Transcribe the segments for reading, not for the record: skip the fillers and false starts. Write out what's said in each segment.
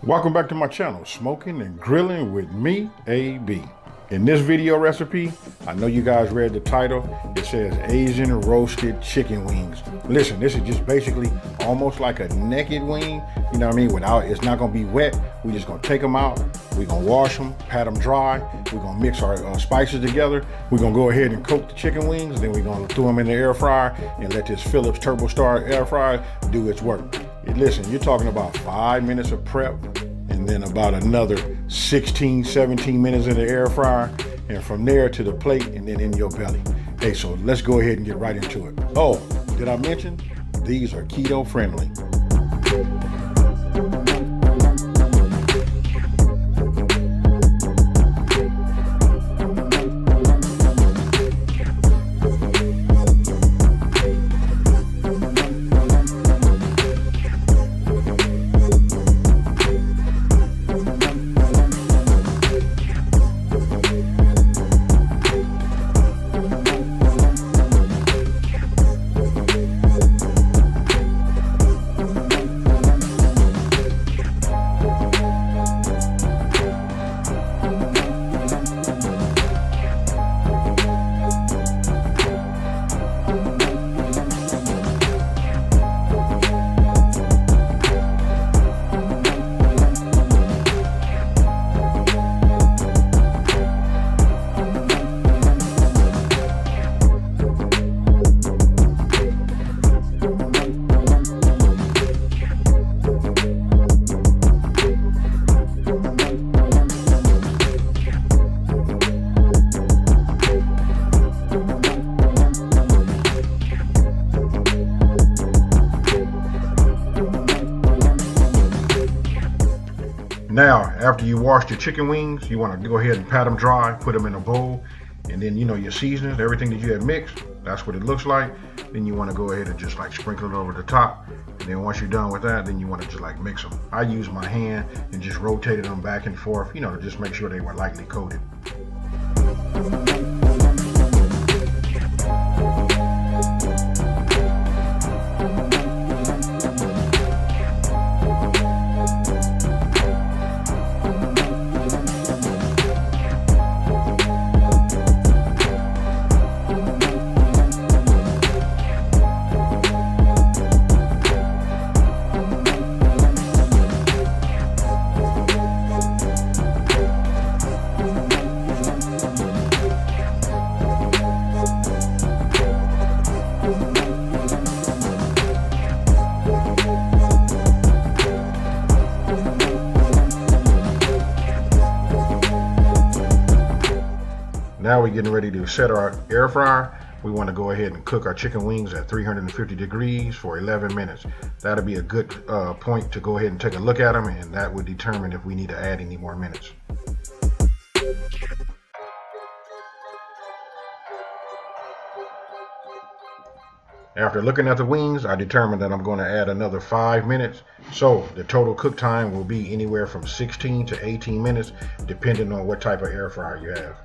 Welcome back to my channel, Smoking and Grilling with me, AB. In this video recipe, I know you guys read the title. It says Asian roasted chicken wings. Listen, this is just basically almost like a naked wing, you know what I mean? It's not gonna be wet. We're just gonna take them out. We're gonna wash them, pat them dry. We're gonna mix our spices together. We're gonna go ahead and coat the chicken wings, and then we're gonna throw them in the air fryer and let this Philips Turbo Star air fryer do its work. Listen, you're talking about 5 minutes of prep, and then about another 16, 17 minutes in the air fryer, and from there to the plate and then in your belly. Hey, so let's go ahead and get right into it. Oh, did I mention these are keto friendly? Now, after you wash your chicken wings, you want to go ahead and pat them dry, put them in a bowl, and then your seasonings, everything that you have mixed, that's what it looks like. Then you want to go ahead and just like sprinkle it over the top. And then once you're done with that, then you want to just like mix them. I use my hand and just rotated them back and forth, to just make sure they were lightly coated. Now we're getting ready to set our air fryer. We want to go ahead and cook our chicken wings at 350 degrees for 11 minutes. That'll be a good point to go ahead and take a look at them, and that would determine if we need to add any more minutes. After looking at the wings, I determined that I'm going to add another 5 minutes. So the total cook time will be anywhere from 16 to 18 minutes, depending on what type of air fryer you have.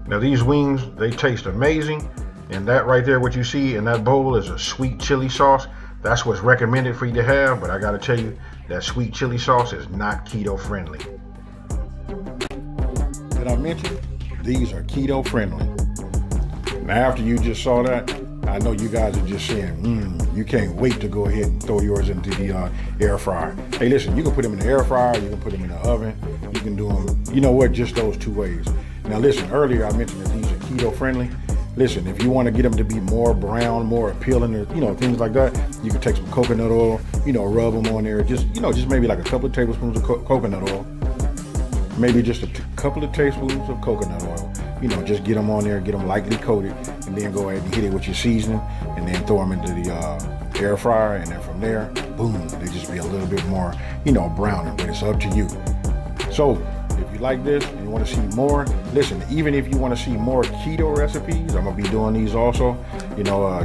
Now these wings, they taste amazing, and that right there, what you see in that bowl is a sweet chili sauce. That's what's recommended for you to have, but I gotta tell you, that sweet chili sauce is not keto friendly. Did I mention? These are keto friendly. Now after you just saw that, I know you guys are just saying, you can't wait to go ahead and throw yours into the air fryer. Hey listen, you can put them in the air fryer, you can put them in the oven, you can do them, just those two ways. Now listen, earlier I mentioned that these are keto friendly. Listen, if you want to get them to be more brown, more appealing, or things like that, you can take some coconut oil, rub them on there. Just maybe like a couple of tablespoons of coconut oil. Maybe just a couple of tablespoons of coconut oil. Just get them on there, get them lightly coated, and then go ahead and hit it with your seasoning, and then throw them into the air fryer, and then from there, boom, they just be a little bit more, browner. But it's up to you. So if you like this and you want to see more, listen, even if you want to see more keto recipes, I'm going to be doing these also.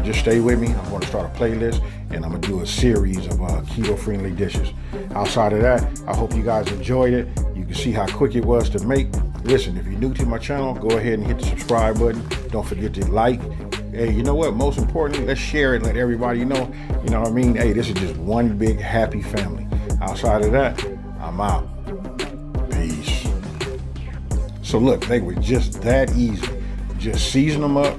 Just stay with me. I'm going to start a playlist and I'm going to do a series of keto-friendly dishes. Outside of that, I hope you guys enjoyed it. You can see how quick it was to make. Listen, if you're new to my channel, go ahead and hit the subscribe button. Don't forget to like. Hey, you know what? Most importantly, let's share it. Let everybody know. You know what I mean? Hey, this is just one big happy family. Outside of that, I'm out. Peace. So look, they were just that easy. Just season them up,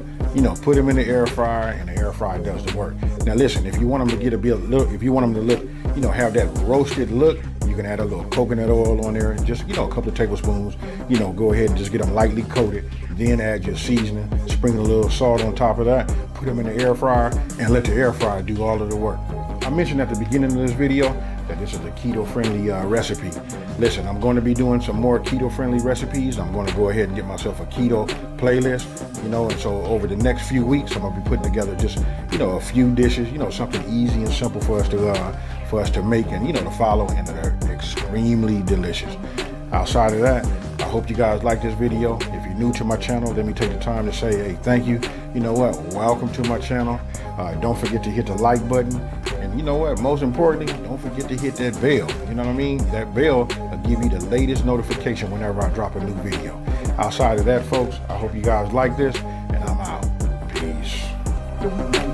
put them in the air fryer, and the air fryer does the work. Now listen, if you want them to get a bit look, if you want them to look, have that roasted look, you can add a little coconut oil on there, and just, a couple of tablespoons, go ahead and just get them lightly coated. Then add your seasoning, sprinkle a little salt on top of that, put them in the air fryer, and let the air fryer do all of the work. I mentioned at the beginning of this video that this is a keto-friendly recipe. Listen, I'm going to be doing some more keto-friendly recipes. I'm going to go ahead and get myself a keto playlist, and so over the next few weeks, I'm going to be putting together just, a few dishes, something easy and simple for us to make and, to follow, and they're extremely delicious. Outside of that, I hope you guys like this video. If you're new to my channel, let me take the time to say, hey, thank you. You know what? Welcome to my channel. Don't forget to hit the like button. And you know what? Most importantly, don't forget to hit that bell. You know what I mean? That bell will give you the latest notification whenever I drop a new video. Outside of that, folks, I hope you guys like this, and I'm out. Peace.